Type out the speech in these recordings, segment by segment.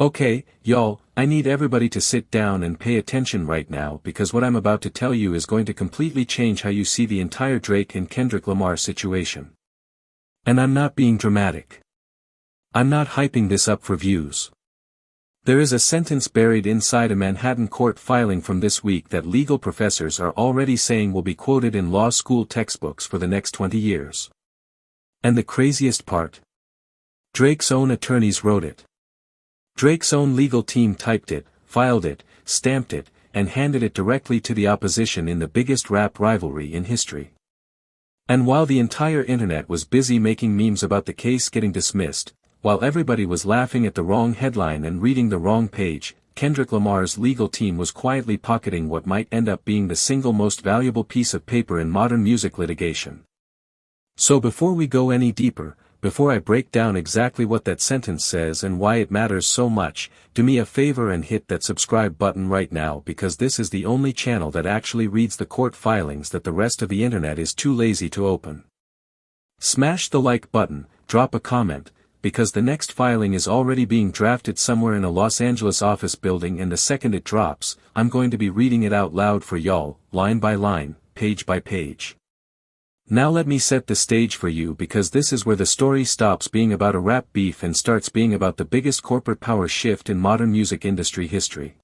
Okay, y'all, I need everybody to sit down and pay attention right now because what I'm about to tell you is going to completely change how you see the entire Drake and Kendrick Lamar situation. And I'm not being dramatic. I'm not hyping this up for views. There is a sentence buried inside a Manhattan court filing from this week that legal professors are already saying will be quoted in law school textbooks for the next 20 years. And the craziest part? Drake's own attorneys wrote it. Drake's own legal team typed it, filed it, stamped it, and handed it directly to the opposition in the biggest rap rivalry in history. And while the entire internet was busy making memes about the case getting dismissed, while everybody was laughing at the wrong headline and reading the wrong page, Kendrick Lamar's legal team was quietly pocketing what might end up being the single most valuable piece of paper in modern music litigation. So before we go any deeper, before I break down exactly what that sentence says and why it matters so much, do me a favor and hit that subscribe button right now because this is the only channel that actually reads the court filings that the rest of the internet is too lazy to open. Smash the like button, drop a comment, because the next filing is already being drafted somewhere in a Los Angeles office building and the second it drops, I'm going to be reading it out loud for y'all, line by line, page by page. Now let me set the stage for you because this is where the story stops being about a rap beef and starts being about the biggest corporate power shift in modern music industry history.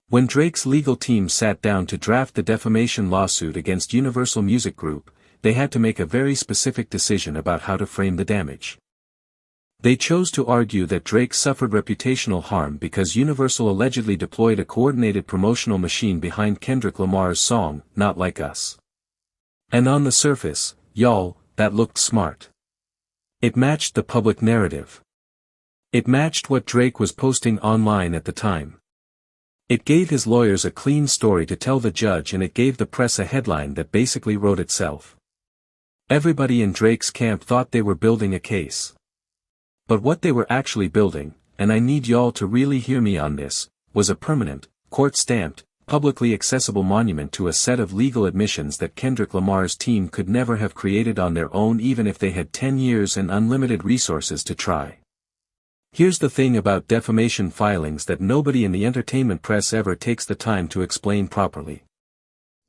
When Drake's legal team sat down to draft the defamation lawsuit against Universal Music Group, they had to make a very specific decision about how to frame the damage. They chose to argue that Drake suffered reputational harm because Universal allegedly deployed a coordinated promotional machine behind Kendrick Lamar's song, Not Like Us. And on the surface, y'all, that looked smart. It matched the public narrative. It matched what Drake was posting online at the time. It gave his lawyers a clean story to tell the judge and it gave the press a headline that basically wrote itself. Everybody in Drake's camp thought they were building a case. But what they were actually building, and I need y'all to really hear me on this, was a permanent, court-stamped, publicly accessible monument to a set of legal admissions that Kendrick Lamar's team could never have created on their own even if they had 10 years and unlimited resources to try. Here's the thing about defamation filings that nobody in the entertainment press ever takes the time to explain properly.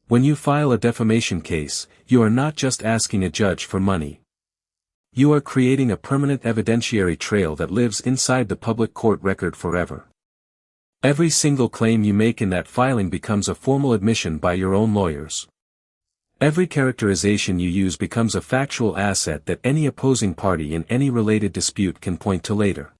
When you file a defamation case, you are not just asking a judge for money. You are creating a permanent evidentiary trail that lives inside the public court record forever. Every single claim you make in that filing becomes a formal admission by your own lawyers. Every characterization you use becomes a factual asset that any opposing party in any related dispute can point to later.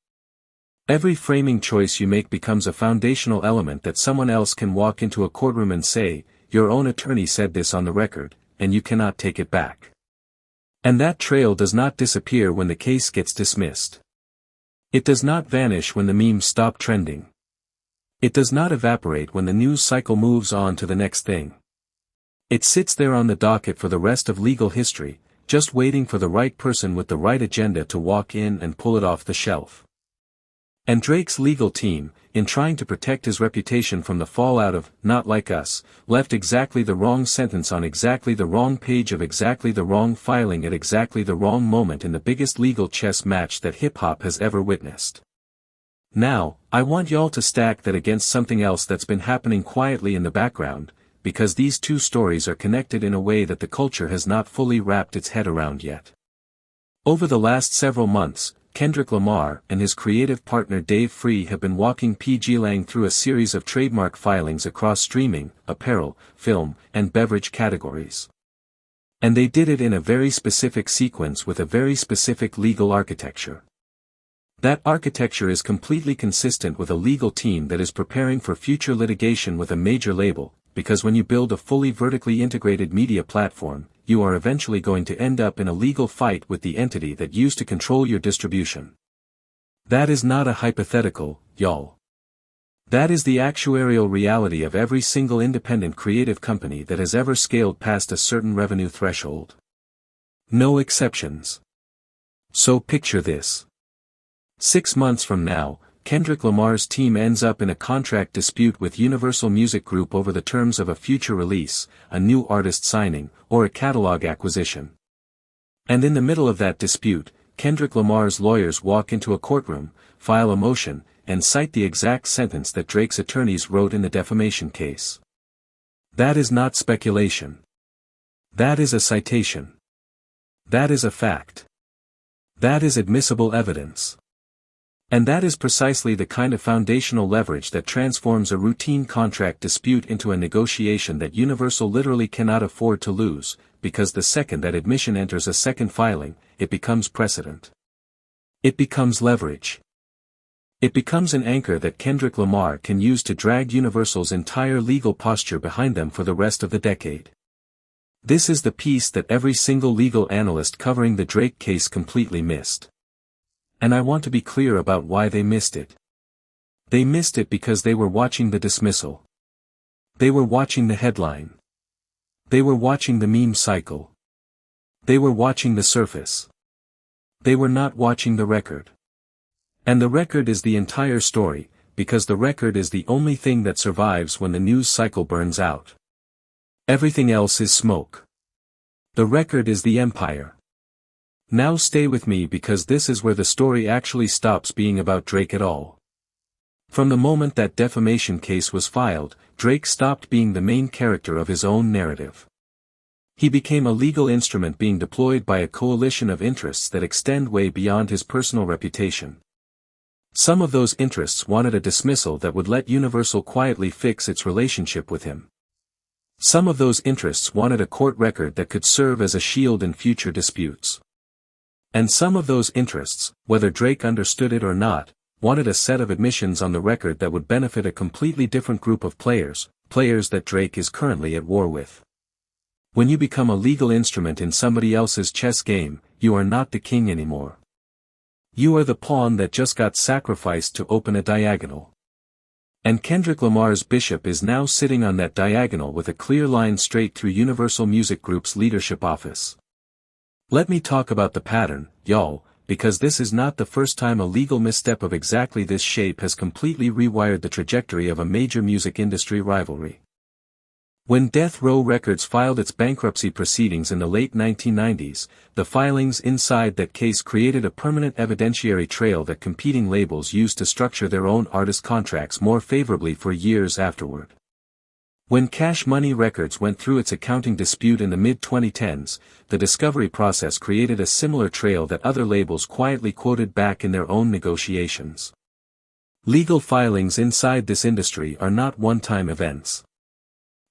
Every framing choice you make becomes a foundational element that someone else can walk into a courtroom and say, your own attorney said this on the record, and you cannot take it back. And that trail does not disappear when the case gets dismissed. It does not vanish when the memes stop trending. It does not evaporate when the news cycle moves on to the next thing. It sits there on the docket for the rest of legal history, just waiting for the right person with the right agenda to walk in and pull it off the shelf. And Drake's legal team, in trying to protect his reputation from the fallout of Not Like Us, left exactly the wrong sentence on exactly the wrong page of exactly the wrong filing at exactly the wrong moment in the biggest legal chess match that hip-hop has ever witnessed. Now, I want y'all to stack that against something else that's been happening quietly in the background, because these two stories are connected in a way that the culture has not fully wrapped its head around yet. Over the last several months, Kendrick Lamar and his creative partner Dave Free have been walking pgLang through a series of trademark filings across streaming, apparel, film, and beverage categories. And they did it in a very specific sequence with a very specific legal architecture. That architecture is completely consistent with a legal team that is preparing for future litigation with a major label, because when you build a fully vertically integrated media platform, you are eventually going to end up in a legal fight with the entity that used to control your distribution. That is not a hypothetical, y'all. That is the actuarial reality of every single independent creative company that has ever scaled past a certain revenue threshold. No exceptions. So picture this. 6 months from now, Kendrick Lamar's team ends up in a contract dispute with Universal Music Group over the terms of a future release, a new artist signing, or a catalog acquisition. And in the middle of that dispute, Kendrick Lamar's lawyers walk into a courtroom, file a motion, and cite the exact sentence that Drake's attorneys wrote in the defamation case. That is not speculation. That is a citation. That is a fact. That is admissible evidence. And that is precisely the kind of foundational leverage that transforms a routine contract dispute into a negotiation that Universal literally cannot afford to lose, because the second that admission enters a second filing, it becomes precedent. It becomes leverage. It becomes an anchor that Kendrick Lamar can use to drag Universal's entire legal posture behind them for the rest of the decade. This is the piece that every single legal analyst covering the Drake case completely missed. And I want to be clear about why they missed it. They missed it because they were watching the dismissal. They were watching the headline. They were watching the meme cycle. They were watching the surface. They were not watching the record. And the record is the entire story, because the record is the only thing that survives when the news cycle burns out. Everything else is smoke. The record is the empire. Now stay with me because this is where the story actually stops being about Drake at all. From the moment that defamation case was filed, Drake stopped being the main character of his own narrative. He became a legal instrument being deployed by a coalition of interests that extend way beyond his personal reputation. Some of those interests wanted a dismissal that would let Universal quietly fix its relationship with him. Some of those interests wanted a court record that could serve as a shield in future disputes. And some of those interests, whether Drake understood it or not, wanted a set of admissions on the record that would benefit a completely different group of players that Drake is currently at war with. When you become a legal instrument in somebody else's chess game, you are not the king anymore. You are the pawn that just got sacrificed to open a diagonal. And Kendrick Lamar's bishop is now sitting on that diagonal with a clear line straight through Universal Music Group's leadership office. Let me talk about the pattern, y'all, because this is not the first time a legal misstep of exactly this shape has completely rewired the trajectory of a major music industry rivalry. When Death Row Records filed its bankruptcy proceedings in the late 1990s, the filings inside that case created a permanent evidentiary trail that competing labels used to structure their own artist contracts more favorably for years afterward. When Cash Money Records went through its accounting dispute in the mid-2010s, the discovery process created a similar trail that other labels quietly quoted back in their own negotiations. Legal filings inside this industry are not one-time events.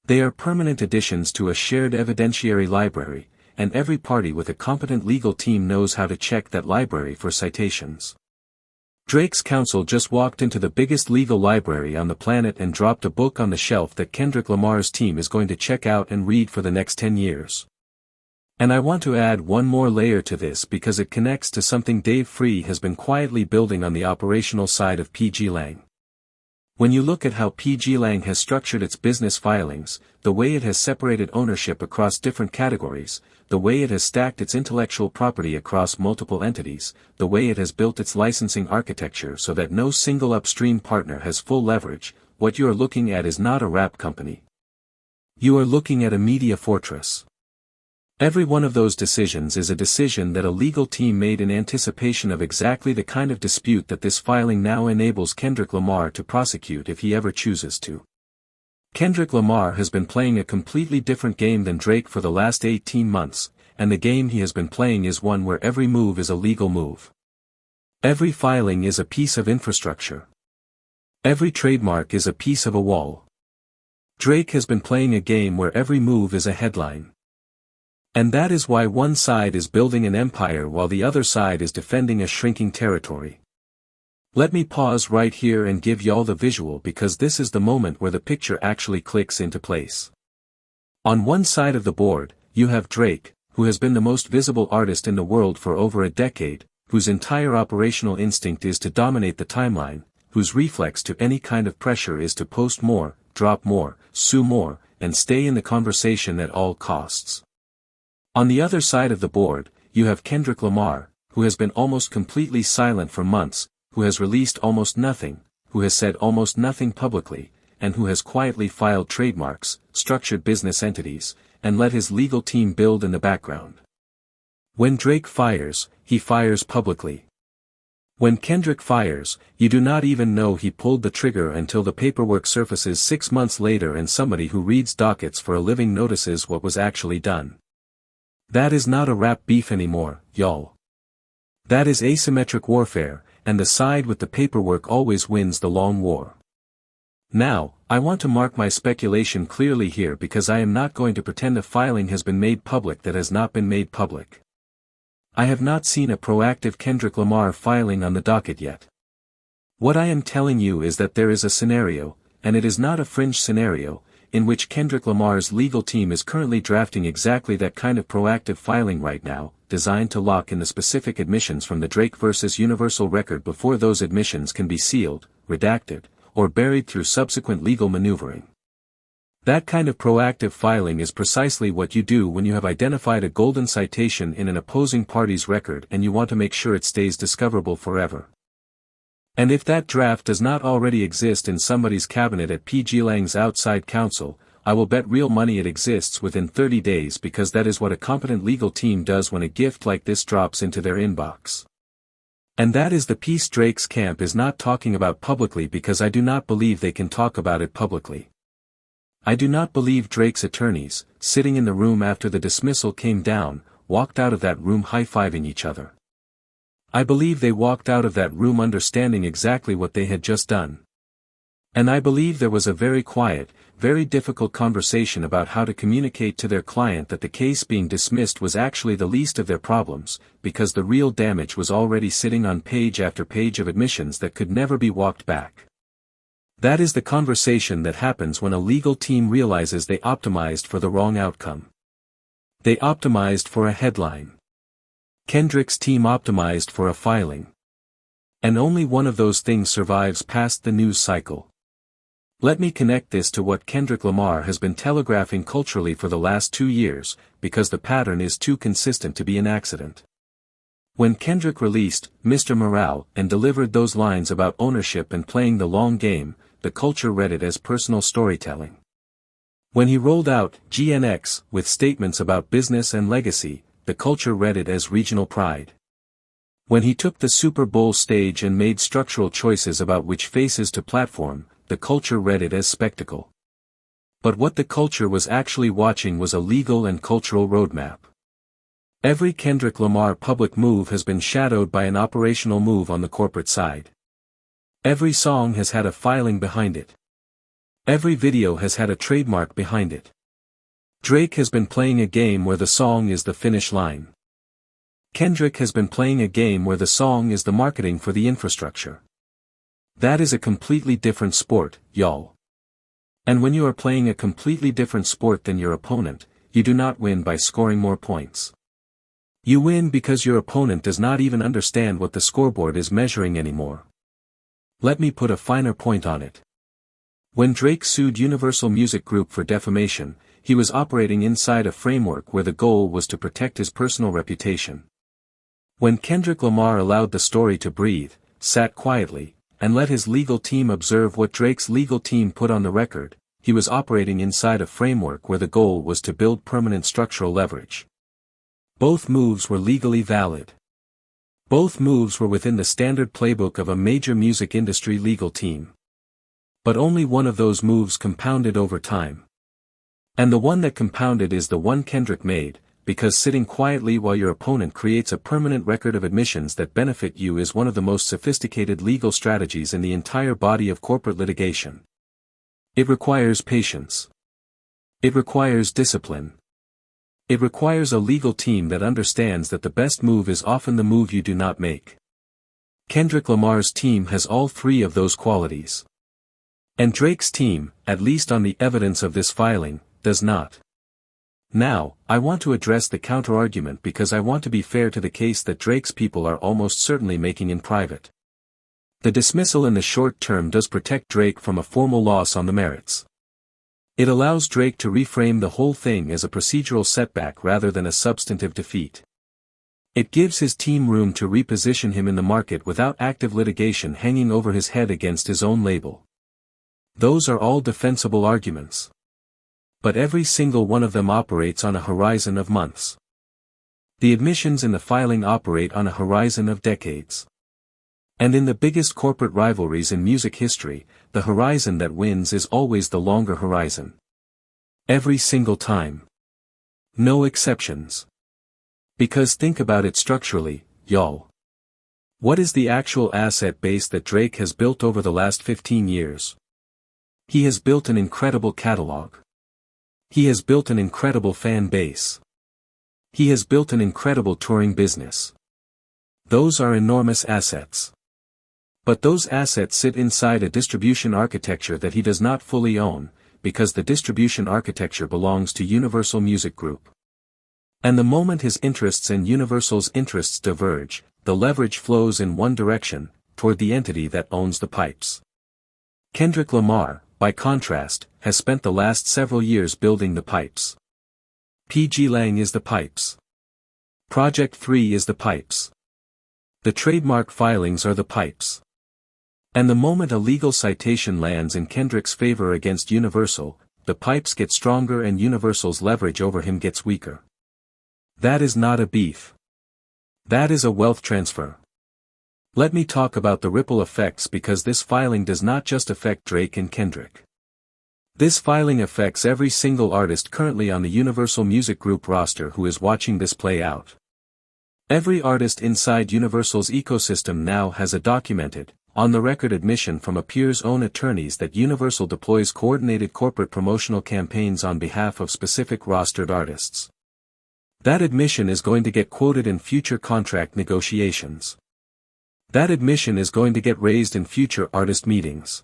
They are permanent additions to a shared evidentiary library, and every party with a competent legal team knows how to check that library for citations. Drake's counsel just walked into the biggest legal library on the planet and dropped a book on the shelf that Kendrick Lamar's team is going to check out and read for the next 10 years. And I want to add one more layer to this because it connects to something Dave Free has been quietly building on the operational side of pgLang. When you look at how pgLang has structured its business filings, the way it has separated ownership across different categories, the way it has stacked its intellectual property across multiple entities, the way it has built its licensing architecture so that no single upstream partner has full leverage, what you are looking at is not a rap company. You are looking at a media fortress. Every one of those decisions is a decision that a legal team made in anticipation of exactly the kind of dispute that this filing now enables Kendrick Lamar to prosecute if he ever chooses to. Kendrick Lamar has been playing a completely different game than Drake for the last 18 months, and the game he has been playing is one where every move is a legal move. Every filing is a piece of infrastructure. Every trademark is a piece of a wall. Drake has been playing a game where every move is a headline. And that is why one side is building an empire while the other side is defending a shrinking territory. Let me pause right here and give y'all the visual because this is the moment where the picture actually clicks into place. On one side of the board, you have Drake, who has been the most visible artist in the world for over a decade, whose entire operational instinct is to dominate the timeline, whose reflex to any kind of pressure is to post more, drop more, sue more, and stay in the conversation at all costs. On the other side of the board, you have Kendrick Lamar, who has been almost completely silent for months, who has released almost nothing, who has said almost nothing publicly, and who has quietly filed trademarks, structured business entities, and let his legal team build in the background. When Drake fires, he fires publicly. When Kendrick fires, you do not even know he pulled the trigger until the paperwork surfaces 6 months later and somebody who reads dockets for a living notices what was actually done. That is not a rap beef anymore, y'all. That is asymmetric warfare, and the side with the paperwork always wins the long war. Now, I want to mark my speculation clearly here because I am not going to pretend a filing has been made public that has not been made public. I have not seen a proactive Kendrick Lamar filing on the docket yet. What I am telling you is that there is a scenario, and it is not a fringe scenario, in which Kendrick Lamar's legal team is currently drafting exactly that kind of proactive filing right now, designed to lock in the specific admissions from the Drake vs. Universal record before those admissions can be sealed, redacted, or buried through subsequent legal maneuvering. That kind of proactive filing is precisely what you do when you have identified a golden citation in an opposing party's record and you want to make sure it stays discoverable forever. And if that draft does not already exist in somebody's cabinet at pgLang's outside counsel, I will bet real money it exists within 30 days because that is what a competent legal team does when a gift like this drops into their inbox. And that is the piece Drake's camp is not talking about publicly because I do not believe they can talk about it publicly. I do not believe Drake's attorneys, sitting in the room after the dismissal came down, walked out of that room high-fiving each other. I believe they walked out of that room understanding exactly what they had just done. And I believe there was a very quiet, very difficult conversation about how to communicate to their client that the case being dismissed was actually the least of their problems, because the real damage was already sitting on page after page of admissions that could never be walked back. That is the conversation that happens when a legal team realizes they optimized for the wrong outcome. They optimized for a headline. Kendrick's team optimized for a filing. And only one of those things survives past the news cycle. Let me connect this to what Kendrick Lamar has been telegraphing culturally for the last 2 years, because the pattern is too consistent to be an accident. When Kendrick released Mr. Morale and delivered those lines about ownership and playing the long game, the culture read it as personal storytelling. When he rolled out GNX with statements about business and legacy, the culture read it as regional pride. When he took the Super Bowl stage and made structural choices about which faces to platform, the culture read it as spectacle. But what the culture was actually watching was a legal and cultural roadmap. Every Kendrick Lamar public move has been shadowed by an operational move on the corporate side. Every song has had a filing behind it. Every video has had a trademark behind it. Drake has been playing a game where the song is the finish line. Kendrick has been playing a game where the song is the marketing for the infrastructure. That is a completely different sport, y'all. And when you are playing a completely different sport than your opponent, you do not win by scoring more points. You win because your opponent does not even understand what the scoreboard is measuring anymore. Let me put a finer point on it. When Drake sued Universal Music Group for defamation, he was operating inside a framework where the goal was to protect his personal reputation. When Kendrick Lamar allowed the story to breathe, sat quietly, and let his legal team observe what Drake's legal team put on the record, he was operating inside a framework where the goal was to build permanent structural leverage. Both moves were legally valid. Both moves were within the standard playbook of a major music industry legal team. But only one of those moves compounded over time. And the one that compounded is the one Kendrick made, because sitting quietly while your opponent creates a permanent record of admissions that benefit you is one of the most sophisticated legal strategies in the entire body of corporate litigation. It requires patience. It requires discipline. It requires a legal team that understands that the best move is often the move you do not make. Kendrick Lamar's team has all three of those qualities. And Drake's team, at least on the evidence of this filing, does not. Now, I want to address the counter-argument because I want to be fair to the case that Drake's people are almost certainly making in private. The dismissal in the short term does protect Drake from a formal loss on the merits. It allows Drake to reframe the whole thing as a procedural setback rather than a substantive defeat. It gives his team room to reposition him in the market without active litigation hanging over his head against his own label. Those are all defensible arguments. But every single one of them operates on a horizon of months. The admissions in the filing operate on a horizon of decades. And in the biggest corporate rivalries in music history, the horizon that wins is always the longer horizon. Every single time. No exceptions. Because think about it structurally, y'all. What is the actual asset base that Drake has built over the last 15 years? He has built an incredible catalog. He has built an incredible fan base. He has built an incredible touring business. Those are enormous assets. But those assets sit inside a distribution architecture that he does not fully own, because the distribution architecture belongs to Universal Music Group. And the moment his interests and Universal's interests diverge, the leverage flows in one direction, toward the entity that owns the pipes. Kendrick Lamar, by contrast, has spent the last several years building the pipes. pgLang is the pipes. Project 3 is the pipes. The trademark filings are the pipes. And the moment a legal citation lands in Kendrick's favor against Universal, the pipes get stronger and Universal's leverage over him gets weaker. That is not a beef. That is a wealth transfer. Let me talk about the ripple effects because this filing does not just affect Drake and Kendrick. This filing affects every single artist currently on the Universal Music Group roster who is watching this play out. Every artist inside Universal's ecosystem now has a documented, on-the-record admission from a peer's own attorneys that Universal deploys coordinated corporate promotional campaigns on behalf of specific rostered artists. That admission is going to get quoted in future contract negotiations. That admission is going to get raised in future artist meetings.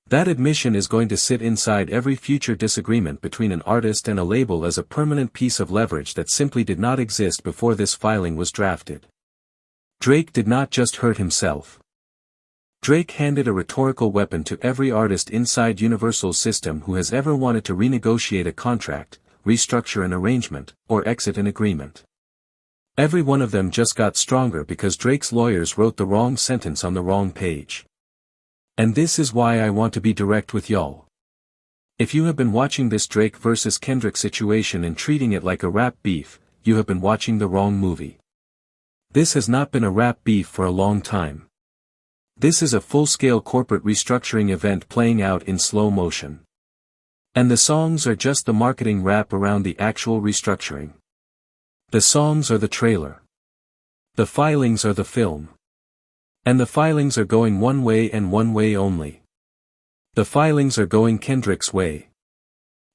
That admission is going to sit inside every future disagreement between an artist and a label as a permanent piece of leverage that simply did not exist before this filing was drafted. Drake did not just hurt himself. Drake handed a rhetorical weapon to every artist inside Universal's system who has ever wanted to renegotiate a contract, restructure an arrangement, or exit an agreement. Every one of them just got stronger because Drake's lawyers wrote the wrong sentence on the wrong page. And this is why I want to be direct with y'all. If you have been watching this Drake versus Kendrick situation and treating it like a rap beef, you have been watching the wrong movie. This has not been a rap beef for a long time. This is a full-scale corporate restructuring event playing out in slow motion. And the songs are just the marketing wrap around the actual restructuring. The songs are the trailer. The filings are the film. And the filings are going one way and one way only. The filings are going Kendrick's way.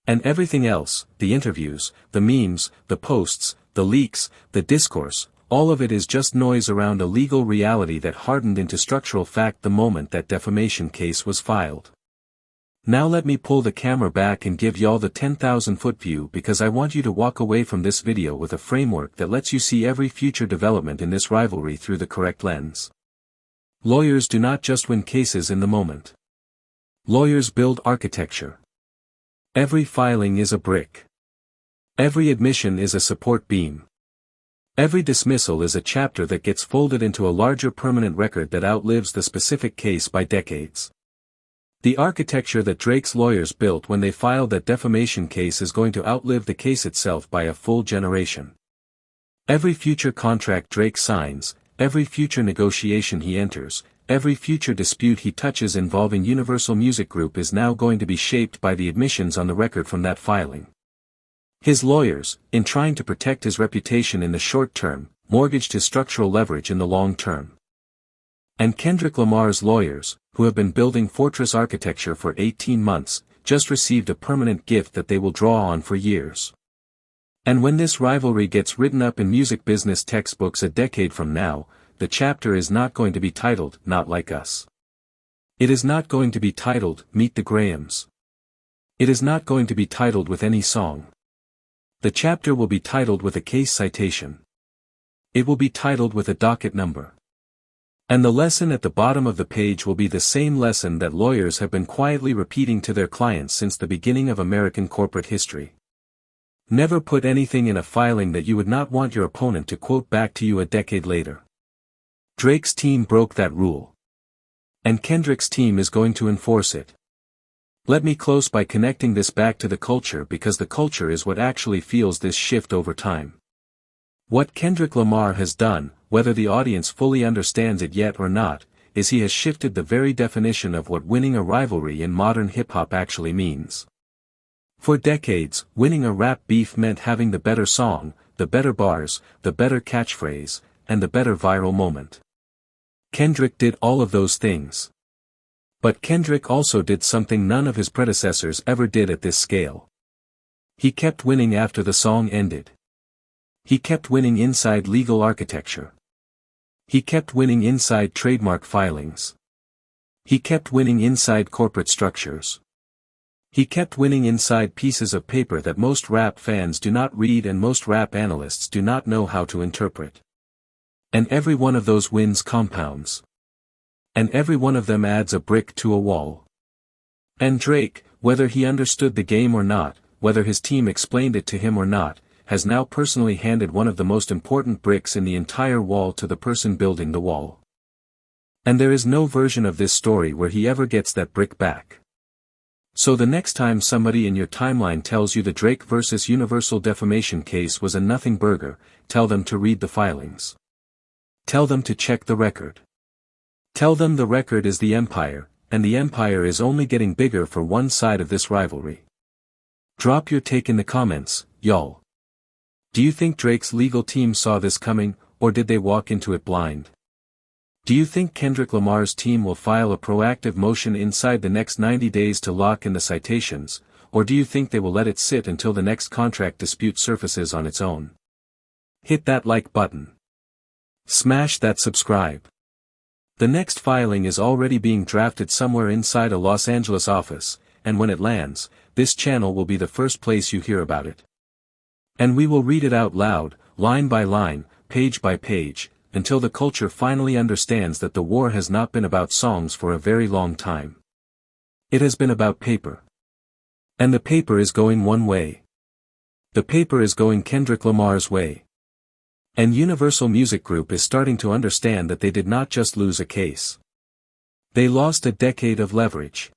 And everything else, the interviews, the memes, the posts, the leaks, the discourse, all of it is just noise around a legal reality that hardened into structural fact the moment that defamation case was filed. Now let me pull the camera back and give y'all the 10,000-foot view because I want you to walk away from this video with a framework that lets you see every future development in this rivalry through the correct lens. Lawyers do not just win cases in the moment. Lawyers build architecture. Every filing is a brick. Every admission is a support beam. Every dismissal is a chapter that gets folded into a larger permanent record that outlives the specific case by decades. The architecture that Drake's lawyers built when they filed that defamation case is going to outlive the case itself by a full generation. Every future contract Drake signs, every future negotiation he enters, every future dispute he touches involving Universal Music Group is now going to be shaped by the admissions on the record from that filing. His lawyers, in trying to protect his reputation in the short term, mortgaged his structural leverage in the long term. And Kendrick Lamar's lawyers, who have been building fortress architecture for 18 months, just received a permanent gift that they will draw on for years. And when this rivalry gets written up in music business textbooks a decade from now, the chapter is not going to be titled, "Not Like Us." It is not going to be titled, "Meet the Grahams." It is not going to be titled with any song. The chapter will be titled with a case citation. It will be titled with a docket number. And the lesson at the bottom of the page will be the same lesson that lawyers have been quietly repeating to their clients since the beginning of American corporate history. Never put anything in a filing that you would not want your opponent to quote back to you a decade later. Drake's team broke that rule. And Kendrick's team is going to enforce it. Let me close by connecting this back to the culture because the culture is what actually feels this shift over time. What Kendrick Lamar has done, whether the audience fully understands it yet or not, is he has shifted the very definition of what winning a rivalry in modern hip-hop actually means. For decades, winning a rap beef meant having the better song, the better bars, the better catchphrase, and the better viral moment. Kendrick did all of those things. But Kendrick also did something none of his predecessors ever did at this scale. He kept winning after the song ended. He kept winning inside legal architecture. He kept winning inside trademark filings. He kept winning inside corporate structures. He kept winning inside pieces of paper that most rap fans do not read and most rap analysts do not know how to interpret. And every one of those wins compounds. And every one of them adds a brick to a wall. And Drake, whether he understood the game or not, whether his team explained it to him or not, has now personally handed one of the most important bricks in the entire wall to the person building the wall. And there is no version of this story where he ever gets that brick back. So the next time somebody in your timeline tells you the Drake versus Universal defamation case was a nothing burger, tell them to read the filings. Tell them to check the record. Tell them the record is the empire, and the empire is only getting bigger for one side of this rivalry. Drop your take in the comments, y'all. Do you think Drake's legal team saw this coming, or did they walk into it blind? Do you think Kendrick Lamar's team will file a proactive motion inside the next 90 days to lock in the citations, or do you think they will let it sit until the next contract dispute surfaces on its own? Hit that like button. Smash that subscribe. The next filing is already being drafted somewhere inside a Los Angeles office, and when it lands, this channel will be the first place you hear about it. And we will read it out loud, line by line, page by page, until the culture finally understands that the war has not been about songs for a very long time. It has been about paper. And the paper is going one way. The paper is going Kendrick Lamar's way. And Universal Music Group is starting to understand that they did not just lose a case. They lost a decade of leverage.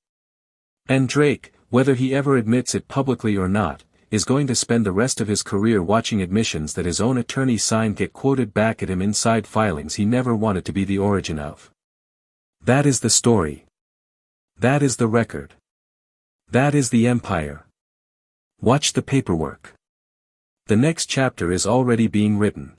And Drake, whether he ever admits it publicly or not, is going to spend the rest of his career watching admissions that his own attorney signed get quoted back at him inside filings he never wanted to be the origin of. That is the story. That is the record. That is the empire. Watch the paperwork. The next chapter is already being written.